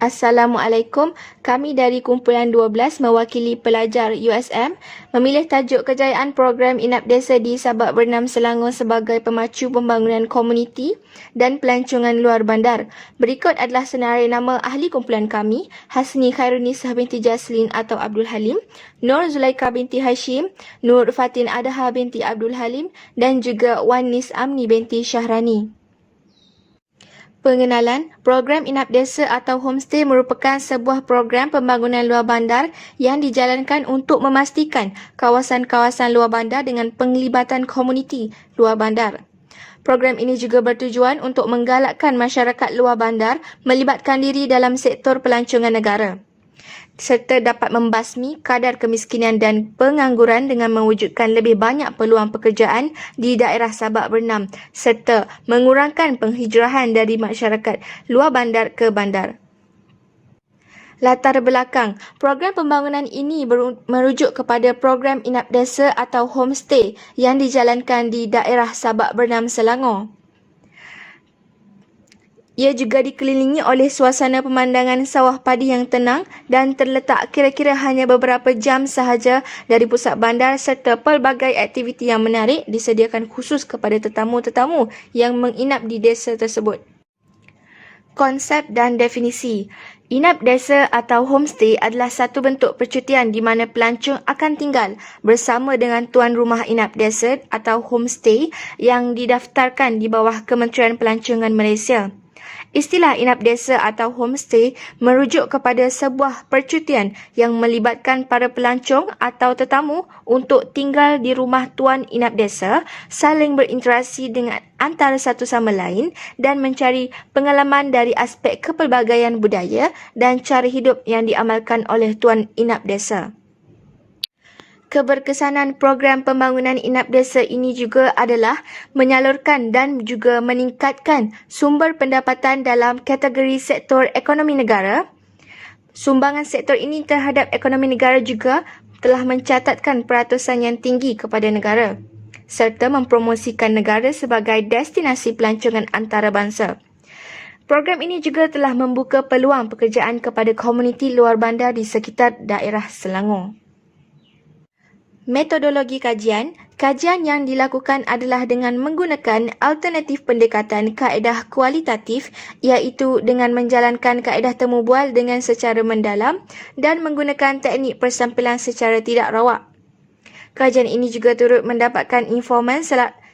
Assalamualaikum, kami dari kumpulan 12 mewakili pelajar USM memilih tajuk kejayaan program Inap Desa di Sabak Bernam Selangor sebagai pemacu pembangunan komuniti dan pelancongan luar bandar. Berikut adalah senarai nama ahli kumpulan kami, Hasni Khairunisah binti Jaslin atau Abdul Halim, Nur Zulaika binti Hashim, Nur Fatin Adaha binti Abdul Halim dan juga Wan Nis Amni binti Syahrani. Pengenalan, program Inap Desa atau Homestay merupakan sebuah program pembangunan luar bandar yang dijalankan untuk memastikan kawasan-kawasan luar bandar dengan penglibatan komuniti luar bandar. Program ini juga bertujuan untuk menggalakkan masyarakat luar bandar melibatkan diri dalam sektor pelancongan negara, serta dapat membasmi kadar kemiskinan dan pengangguran dengan mewujudkan lebih banyak peluang pekerjaan di daerah Sabak Bernam serta mengurangkan penghijrahan dari masyarakat luar bandar ke bandar. Latar belakang, program pembangunan ini merujuk kepada program Inap Desa atau Homestay yang dijalankan di daerah Sabak Bernam Selangor. Ia juga dikelilingi oleh suasana pemandangan sawah padi yang tenang dan terletak kira-kira hanya beberapa jam sahaja dari pusat bandar serta pelbagai aktiviti yang menarik disediakan khusus kepada tetamu-tetamu yang menginap di desa tersebut. Konsep dan definisi. Inap Desa atau Homestay adalah satu bentuk percutian di mana pelancong akan tinggal bersama dengan tuan rumah Inap Desa atau Homestay yang didaftarkan di bawah Kementerian Pelancongan Malaysia. Istilah Inap Desa atau Homestay merujuk kepada sebuah percutian yang melibatkan para pelancong atau tetamu untuk tinggal di rumah tuan Inap Desa, saling berinteraksi dengan antara satu sama lain dan mencari pengalaman dari aspek kepelbagaian budaya dan cara hidup yang diamalkan oleh tuan Inap Desa. Keberkesanan program pembangunan Inap Desa ini juga adalah menyalurkan dan juga meningkatkan sumber pendapatan dalam kategori sektor ekonomi negara. Sumbangan sektor ini terhadap ekonomi negara juga telah mencatatkan peratusan yang tinggi kepada negara, serta mempromosikan negara sebagai destinasi pelancongan antarabangsa. Program ini juga telah membuka peluang pekerjaan kepada komuniti luar bandar di sekitar daerah Selangor. Metodologi kajian yang dilakukan adalah dengan menggunakan alternatif pendekatan kaedah kualitatif iaitu dengan menjalankan kaedah temu bual dengan secara mendalam dan menggunakan teknik persampilan secara tidak rawak. Kajian ini juga turut mendapatkan informan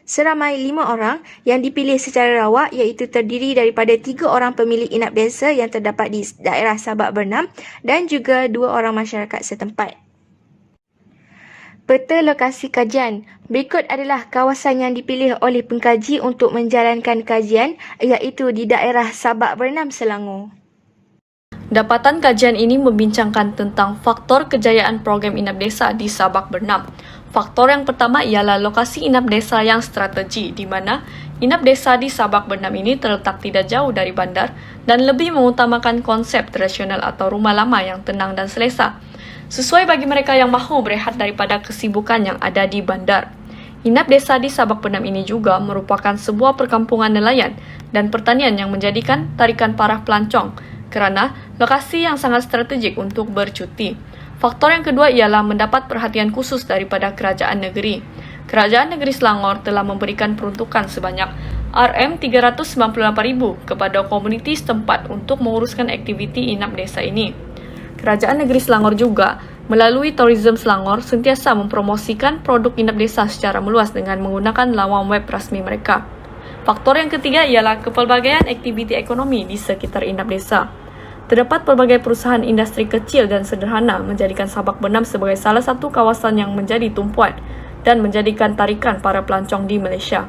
seramai 5 orang yang dipilih secara rawak iaitu terdiri daripada 3 orang pemilik Inap Desa yang terdapat di daerah Sabak Bernam dan juga 2 orang masyarakat setempat. Peta lokasi kajian. Berikut adalah kawasan yang dipilih oleh pengkaji untuk menjalankan kajian iaitu di daerah Sabak Bernam Selangor. Dapatan kajian ini membincangkan tentang faktor kejayaan program Inap Desa di Sabak Bernam. Faktor yang pertama ialah lokasi Inap Desa yang strategi di mana Inap Desa di Sabak Bernam ini terletak tidak jauh dari bandar dan lebih mengutamakan konsep tradisional atau rumah lama yang tenang dan selesa, sesuai bagi mereka yang mahu berehat daripada kesibukan yang ada di bandar. Inap Desa di Sabak Bernam ini juga merupakan sebuah perkampungan nelayan dan pertanian yang menjadikan tarikan para pelancong kerana lokasi yang sangat strategik untuk bercuti. Faktor yang kedua ialah mendapat perhatian khusus daripada kerajaan negeri. Kerajaan negeri Selangor telah memberikan peruntukan sebanyak RM398,000 kepada komuniti setempat untuk menguruskan aktiviti Inap Desa ini. Kerajaan negeri Selangor juga melalui Tourism Selangor sentiasa mempromosikan produk Inap Desa secara meluas dengan menggunakan laman web rasmi mereka. Faktor yang ketiga ialah kepelbagaian aktiviti ekonomi di sekitar Inap Desa. Terdapat pelbagai perusahaan industri kecil dan sederhana menjadikan Sabak Bernam sebagai salah satu kawasan yang menjadi tumpuan dan menjadikan tarikan para pelancong di Malaysia.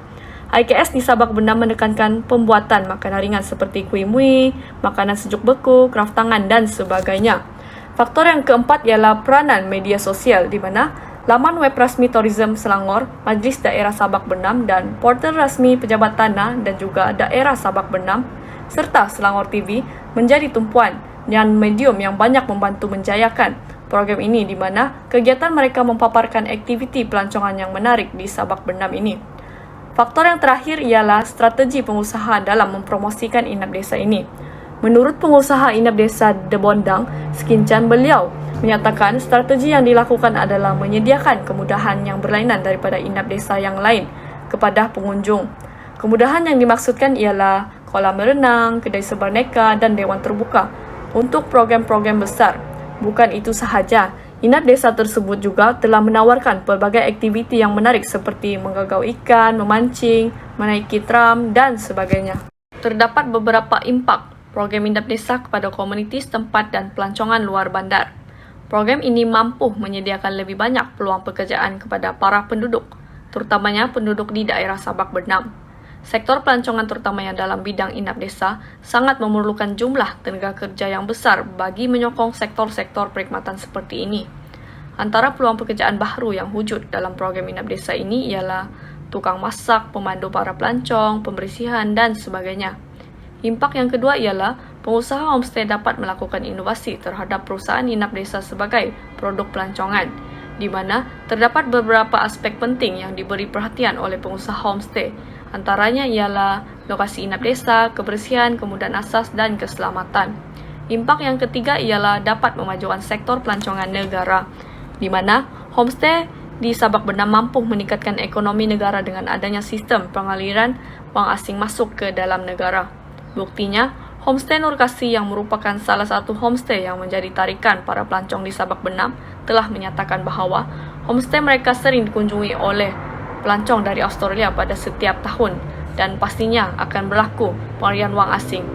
IKS di Sabak Bernam menekankan pembuatan makanan ringan seperti kuih muih, makanan sejuk beku, kraft tangan dan sebagainya. Faktor yang keempat ialah peranan media sosial di mana laman web rasmi Tourism Selangor, Majlis Daerah Sabak Bernam dan portal rasmi Pejabat Tanah dan juga Daerah Sabak Bernam serta Selangor TV menjadi tumpuan dan medium yang banyak membantu menjayakan program ini di mana kegiatan mereka memaparkan aktiviti pelancongan yang menarik di Sabak Bernam ini. Faktor yang terakhir ialah strategi pengusaha dalam mempromosikan Inap Desa ini. Menurut pengusaha inap desa De Bondang, Sekinchan, beliau menyatakan strategi yang dilakukan adalah menyediakan kemudahan yang berlainan daripada inap desa yang lain kepada pengunjung. Kemudahan yang dimaksudkan ialah kolam berenang, kedai sebarneka dan dewan terbuka untuk program-program besar. Bukan itu sahaja, inap desa tersebut juga telah menawarkan pelbagai aktiviti yang menarik seperti menggagau ikan, memancing, menaiki tram dan sebagainya. Terdapat beberapa impak program inap desa kepada komuniti setempat dan pelancongan luar bandar. Program ini mampu menyediakan lebih banyak peluang pekerjaan kepada para penduduk, terutamanya penduduk di daerah Sabak Bernam. Sektor pelancongan terutamanya dalam bidang inap desa sangat memerlukan jumlah tenaga kerja yang besar bagi menyokong sektor-sektor perkhidmatan seperti ini. Antara peluang pekerjaan baru yang wujud dalam program inap desa ini ialah tukang masak, pemandu para pelancong, pembersihan dan sebagainya. Impak yang kedua ialah pengusaha homestay dapat melakukan inovasi terhadap perusahaan inap desa sebagai produk pelancongan, di mana terdapat beberapa aspek penting yang diberi perhatian oleh pengusaha homestay. Antaranya ialah lokasi inap desa, kebersihan, kemudahan asas, dan keselamatan. Impak yang ketiga ialah dapat memajukan sektor pelancongan negara, di mana homestay di Sabak Bernam mampu meningkatkan ekonomi negara dengan adanya sistem pengaliran wang asing masuk ke dalam negara. Buktinya, homestay Nur Kasih yang merupakan salah satu homestay yang menjadi tarikan para pelancong di Sabak Bernam telah menyatakan bahawa homestay mereka sering dikunjungi oleh pelancong dari Australia pada setiap tahun dan pastinya akan berlaku pengaliran wang asing.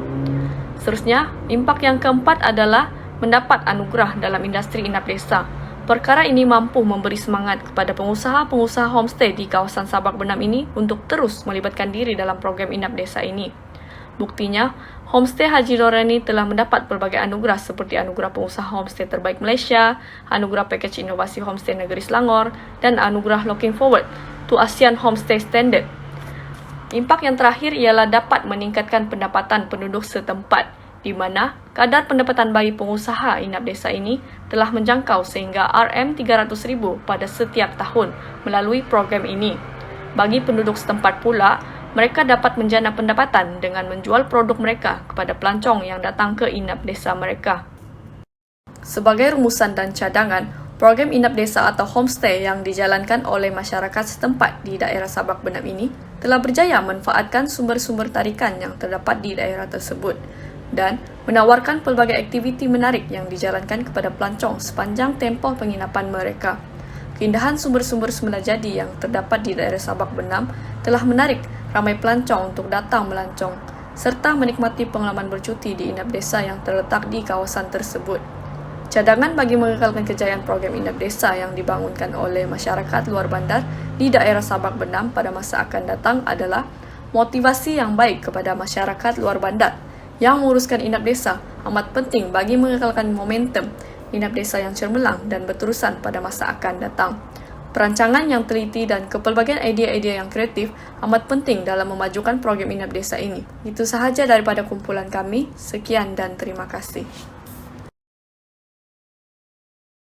Seterusnya, impak yang keempat adalah mendapat anugerah dalam industri inap desa. Perkara ini mampu memberi semangat kepada pengusaha-pengusaha homestay di kawasan Sabak Bernam ini untuk terus melibatkan diri dalam program inap desa ini. Buktinya, homestay Haji Dorani telah mendapat pelbagai anugerah seperti anugerah pengusaha homestay terbaik Malaysia, anugerah package inovasi homestay negeri Selangor, dan anugerah Looking Forward to ASEAN Homestay Standard. Impak yang terakhir ialah dapat meningkatkan pendapatan penduduk setempat, di mana kadar pendapatan bagi pengusaha inap desa ini telah menjangkau sehingga RM300,000 pada setiap tahun melalui program ini. Bagi penduduk setempat pula, mereka dapat menjana pendapatan dengan menjual produk mereka kepada pelancong yang datang ke inap desa mereka. Sebagai rumusan dan cadangan, program inap desa atau homestay yang dijalankan oleh masyarakat setempat di daerah Sabak Bernam ini telah berjaya memanfaatkan sumber-sumber tarikan yang terdapat di daerah tersebut dan menawarkan pelbagai aktiviti menarik yang dijalankan kepada pelancong sepanjang tempoh penginapan mereka. Keindahan sumber-sumber semula jadi yang terdapat di daerah Sabak Bernam telah menarik ramai pelancong untuk datang melancong serta menikmati pengalaman bercuti di inap desa yang terletak di kawasan tersebut. Cadangan bagi mengekalkan kejayaan program inap desa yang dibangunkan oleh masyarakat luar bandar di daerah Sabak Bernam pada masa akan datang adalah motivasi yang baik kepada masyarakat luar bandar yang menguruskan inap desa amat penting bagi mengekalkan momentum inap desa yang cemerlang dan berterusan pada masa akan datang. Perancangan yang teliti dan kepelbagian idea-idea yang kreatif amat penting dalam memajukan program inap desa ini. Itu sahaja daripada kumpulan kami. Sekian dan terima kasih.